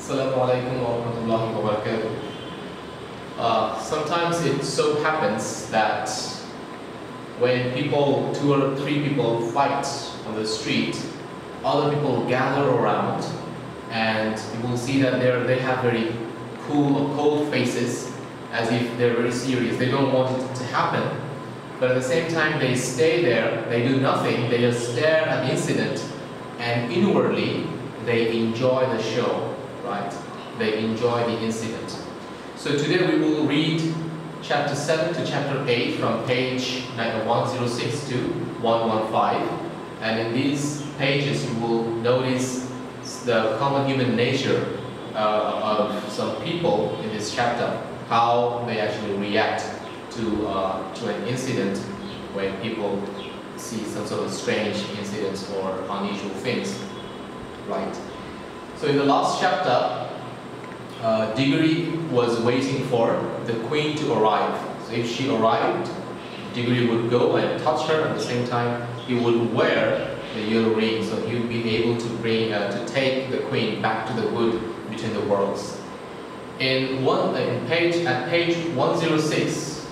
Assalamu alaikum wa rahmatullahi wa barakatuh. Sometimes it so happens that when two or three people fight on the street, other people gather around and you will see that they have very cool or cold faces as if they're very serious. They don't want it to happen. But at the same time, they stay there, they do nothing, they just stare at the incident, and inwardly, they enjoy the show, right? They enjoy the incident. So today we will read chapter 7 to chapter 8 from page 106 to 115. And in these pages, you will notice the common human nature of some people in this chapter, how they actually react to an incident when people see some sort of strange incidents or unusual things, right? So in the last chapter, Diggory was waiting for the queen to arrive. So if she arrived, Diggory would go and touch her. At the same time, he would wear the yellow ring, so he would be able to take the queen back to the wood between the worlds. At page 106,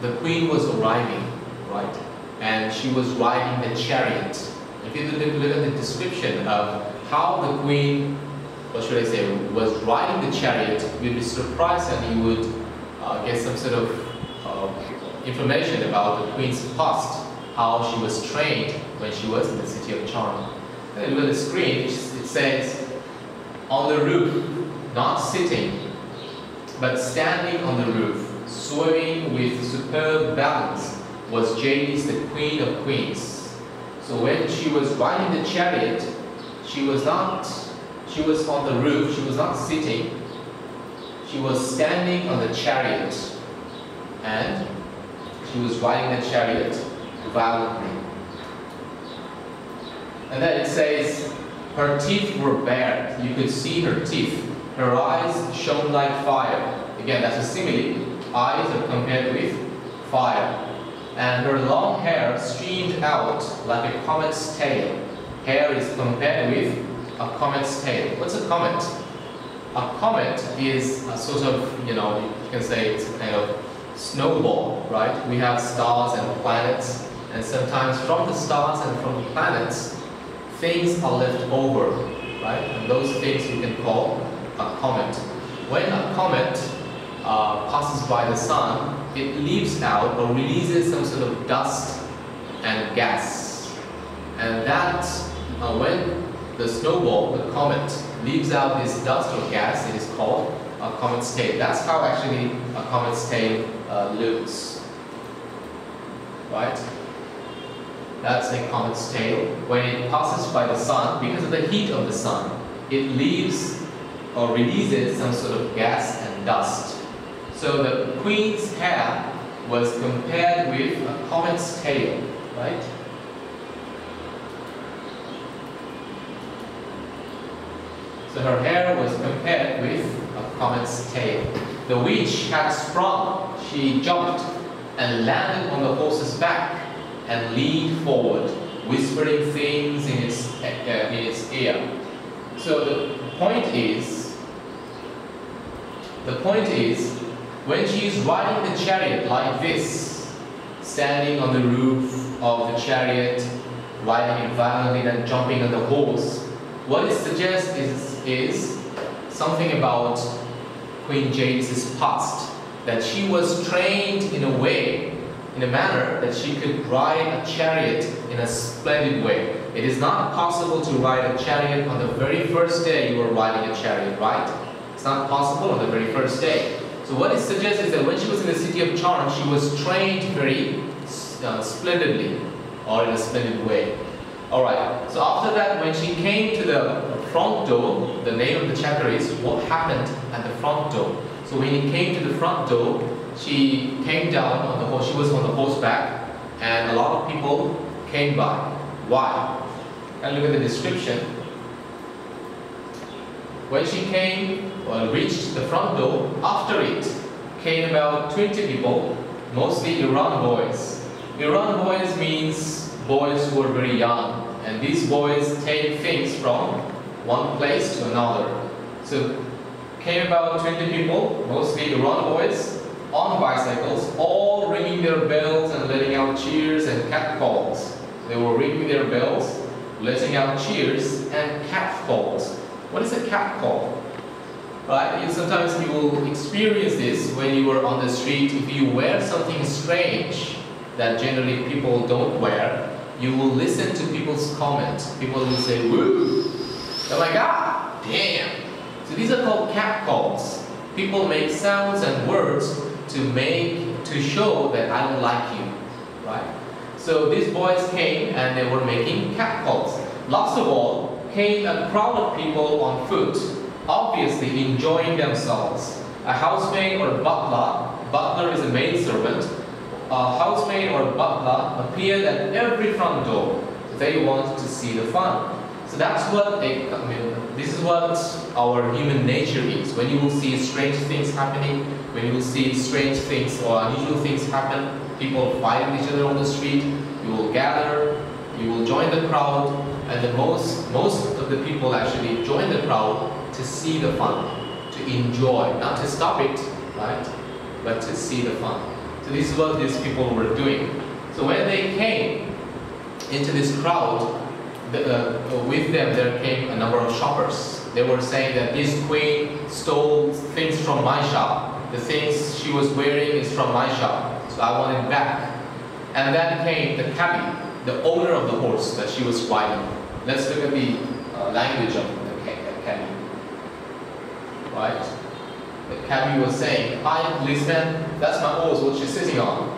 the queen was arriving, right? And she was riding the chariot. If you look at the description of how the queen, what should I say, was riding the chariot, you'd be surprised and you would get some sort of information about the queen's past, how she was trained when she was in the city of Charm. And look at the screen, it says, on the roof, not sitting, but standing on the roof, swaying with superb balance, was Jadis, the queen of queens. So when she was riding the chariot, she was on the roof, she was not sitting, she was standing on the chariot, and she was riding the chariot violently. And then it says, her teeth were bared, you could see her teeth, her eyes shone like fire. Again, that's a simile, eyes are compared with fire. And her long hair streamed out like a comet's tail. Hair is compared with a comet's tail. What's a comet? A comet is a sort of, you can say it's a kind of snowball, right? We have stars and planets, and sometimes from the stars and from the planets, things are left over, right? And those things we can call a comet. When a comet passes by the sun, it leaves out or releases some sort of dust and gas. And that, when the snowball, the comet, leaves out this dust or gas, it is called a comet's tail. That's how actually a comet's tail looks, right? That's a comet's tail. When it passes by the sun, because of the heat of the sun, it leaves or releases some sort of gas and dust. So the queen's hair was compared with a comet's tail, right? So her hair was compared with a comet's tail. The witch had sprung, she jumped and landed on the horse's back and leaned forward, whispering things in its ear. So the point is, when she is riding the chariot like this, standing on the roof of the chariot, riding it violently and jumping on the horse, what it suggests is something about Queen Jadis' past, that she was trained in a manner that she could ride a chariot in a splendid way. It is not possible to ride a chariot on the very first day you were riding a chariot, right? It's not possible on the very first day. So what it suggests is that when she was in the city of Charm, she was trained very splendidly, or in a splendid way. Alright, so after that, when she came to the front door, the name of the chapter is What Happened at the Front Door. So when he came to the front door, she came down on the horse, she was on the horseback, and a lot of people came by. Why? And look at the description. When she reached the front door, after it came about 20 people, mostly Iran boys. Iran boys means boys who are very young, and these boys take things from one place to another. So came about 20 people, mostly run boys, on bicycles, all ringing their bells and letting out cheers and catcalls. They were ringing their bells, letting out cheers and catcalls. What is a catcall? Right? Sometimes you will experience this when you are on the street. If you wear something strange that generally people don't wear, you will listen to people's comments. People will say, woo! They're like, ah, damn! So these are called catcalls. People make sounds and words to show that I don't like you, right? So these boys came and they were making catcalls. Last of all, came a crowd of people on foot, obviously enjoying themselves. A housemaid or butler is a maid servant, a housemaid or butler appeared at every front door. They want to see the fun. So that's what this is what our human nature is. When you will see strange things happening, when you will see strange things or unusual things happen, people fighting each other on the street, you will gather, you will join the crowd, and most of the people actually join the crowd to see the fun, to enjoy, not to stop it, right? But to see the fun. So this is what these people were doing. So when they came into this crowd, with them there came a number of shoppers. They were saying that this queen stole things from my shop. The things she was wearing is from my shop, so I want it back. And then came the cabbie, the owner of the horse that she was riding. Let's look at the language of the cabbie. Right? The cabbie was saying, hi policeman, that's my horse, what she's sitting on.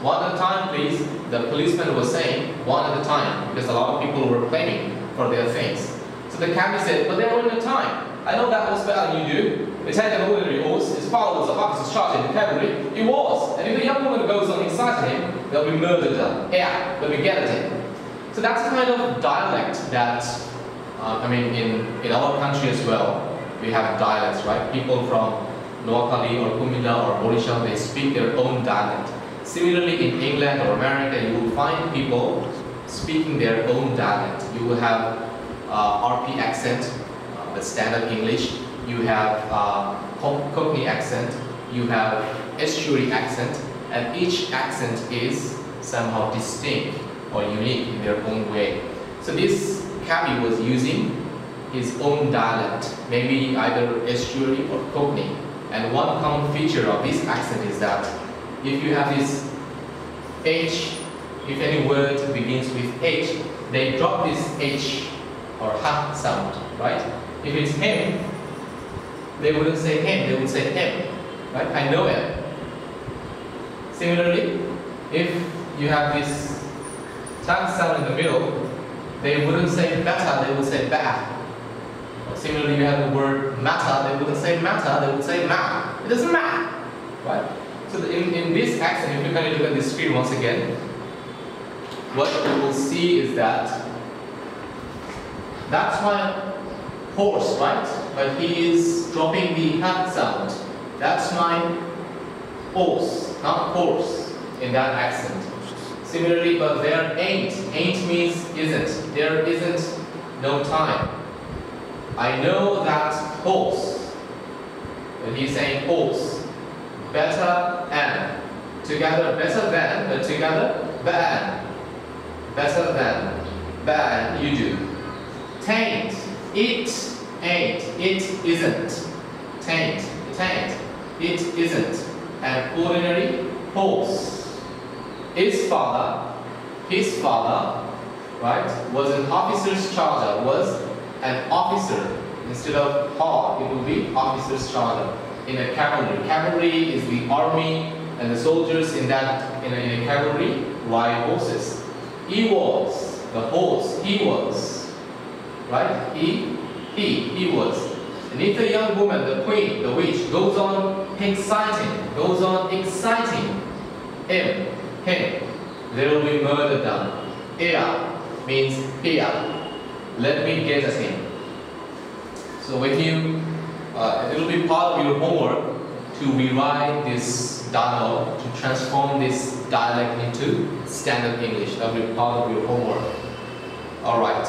One at a time, please. The policeman was saying, one at a time, because a lot of people were claiming for their things. So the cabbie said, but they're one at a time. I know that was better than you do. They take an ordinary horse, his father was a officer's charge in the cavalry. He was. And if a young woman goes on inciting him, they'll be murdered. Yeah, they'll be get at him. So that's the kind of dialect that, in our country as well, we have dialects, right? People from Noakhali or Kumila or Odisha, they speak their own dialect. Similarly, in England or America, you will find people speaking their own dialect. You will have RP accent, the standard English. You have Cockney accent. You have estuary accent. And each accent is somehow distinct or unique in their own way. So this cabbie was using his own dialect, maybe either estuary or Cockney. And one common feature of this accent is that if you have this H, if any word begins with H, they drop this H or ha sound, right? If it's him, they wouldn't say him, they would say him, right? I know him. Similarly, if you have this tongue sound in the middle, they wouldn't say better, they would say bah. Similarly, you have the word matter, they wouldn't say matter, they would say ma. It doesn't matter, right? So in this accent, if you kind of look at this screen once again, what you will see is that that's my horse, right? But he is dropping the hat sound. That's my horse, not horse, in that accent. Similarly, but there ain't. Ain't means isn't. There isn't no time. I know that horse. But he's saying horse. Better and. Together, better than, but together, than. Better than, than, you do. Tain't, it ain't, it isn't. Tain't, it ain't, it isn't. An ordinary horse. His father, right, was an officer's charger, was an officer. Instead of ha, it will be officer's charger. In a cavalry. Cavalry is the army, and the soldiers in that in a cavalry ride horses. He was the horse. He was, right? He was. And if the young woman, the queen, the witch, goes on exciting him, there will be murder done. Here means here. Let me get at him. So when you it will be part of your homework to rewrite this dialogue, to transform this dialect into standard English. That will be part of your homework. Alright.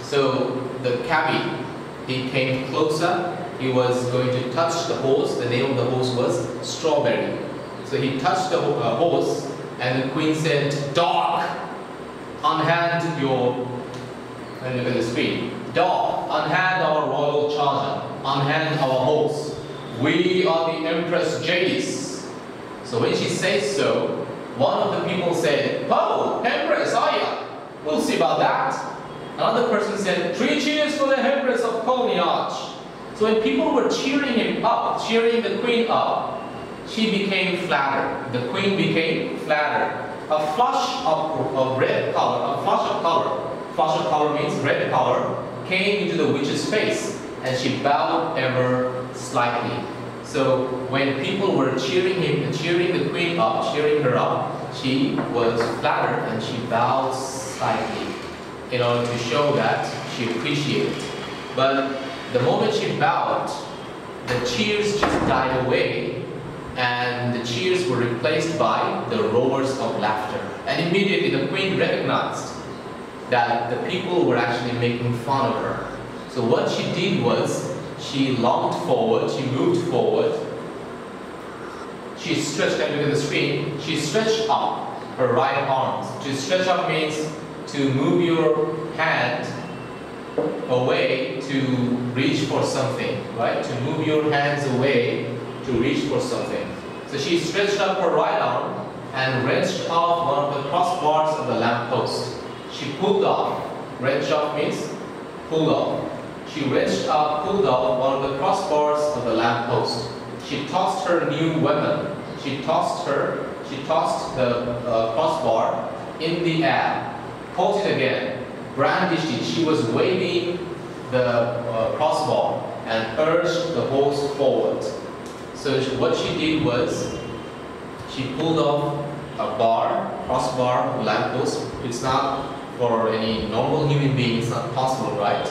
So the cabbie He came closer. He was going to touch the horse. The name of the horse was Strawberry. So he touched the horse, and the queen said, "Dog, unhand your..." And look at the screen. "Dog, unhand our royal charger. Unhand our horse. We are the Empress Jadis." So when she says so, one of the people said, "Oh, Empress, are you? We'll see about that." Another person said, "3 cheers for the Empress of Colniarch." So when people were cheering him up, cheering the queen up, she became flattered. The queen became flattered. A flush of red color, flush of color means red color, came into the witch's face, and she bowed ever slightly. So when people were cheering the queen up, cheering her up, she was flattered and she bowed slightly in order to show that she appreciated. But the moment she bowed, the cheers just died away, and the cheers were replaced by the roars of laughter. And immediately the queen recognized that the people were actually making fun of her. So what she did was, she lunged forward, she moved forward, she stretched, and look at the screen, she stretched up her right arms. To stretch up means to move your hand away to reach for something, right? To move your hands away to reach for something. So she stretched up her right arm and wrenched off one of the crossbars of the lamppost. She pulled off. Wrench off means pull off. She wrenched off, pulled off one of the crossbars of the lamppost. She tossed her new weapon. She tossed the crossbar in the air, caught it again, brandished it. She was waving the crossbar and urged the horse forward. So what she did was, she pulled off a crossbar, lamppost. It's not for any normal human being, it's not possible, right?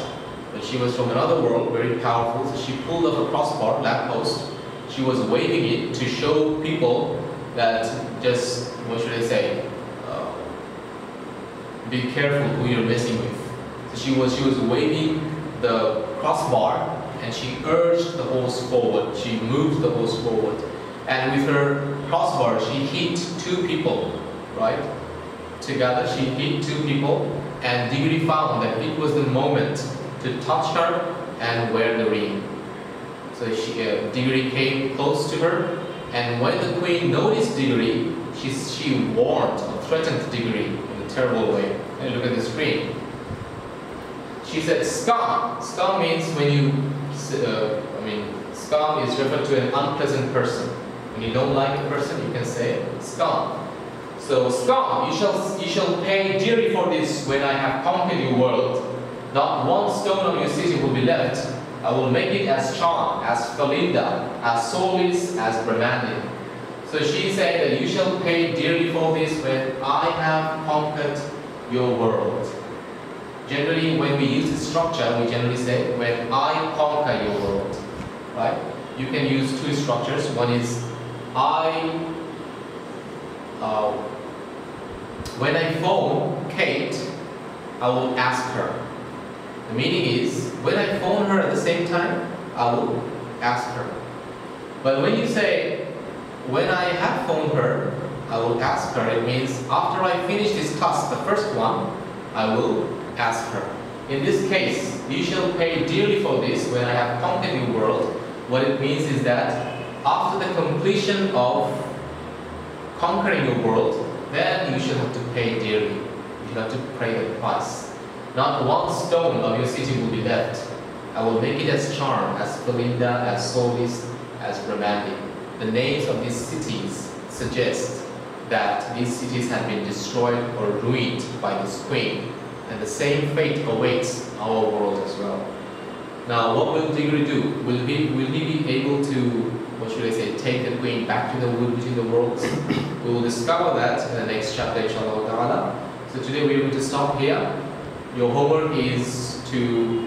But she was from another world, very powerful. So she pulled off a crossbar, lamppost. She was waving it to show people that just, what should I say, be careful who you're messing with. So she was waving the crossbar, and she urged the horse forward. She moved the horse forward. And with her crossbar, she hit 2 people, right? Together, she hit 2 people, and Diggory found that it was the moment to touch her and wear the ring. So Diggory came close to her, and when the queen noticed Diggory, she warned or threatened Diggory in a terrible way. And look at the screen. She said, "Scum." Scum means when you, scum is referred to an unpleasant person. When you don't like a person, you can say scum. So, "Scum, you shall pay dearly for this when I have conquered your world. Not one stone of your city will be left. I will make it as charmed, as Felinda, as soulless as Bramandi." So she said that you shall pay dearly for this when I have conquered your world. Generally, when we use this structure, we generally say, when I conquer your world, right? You can use 2 structures. One is, when I phone Kate, I will ask her. The meaning is, when I phone her at the same time, I will ask her. But when you say, when I have phoned her, I will ask her, it means after I finish this task, the first one, I will ask her. In this case, you shall pay dearly for this when I have conquered your world. What it means is that after the completion of conquering your world, then you shall have to pay dearly. You shall have to pay the price. Not one stone of your city will be left. I will make it as charmed, as Felinda, as soulless, as Bramandi. The names of these cities suggest that these cities have been destroyed or ruined by this queen. And the same fate awaits our world as well. Now, what will Diggory do? Will he be able to, what should I say, take the queen back to the wood between the worlds? We will discover that in the next chapter, inshallah ta'ala. So today we are going to stop here. Your homework is to,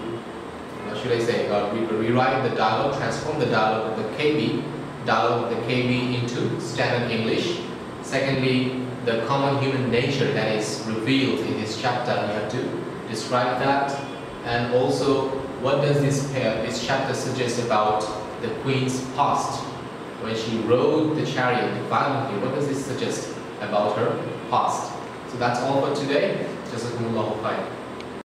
what should I say, rewrite the dialogue, transform the dialogue of the KB into standard English. Secondly, the common human nature that is revealed in this chapter, you have to describe that. And also, what does this chapter suggest about the queen's past? When she rode the chariot violently, what does this suggest about her past? So that's all for today. Jazakumullahu khair.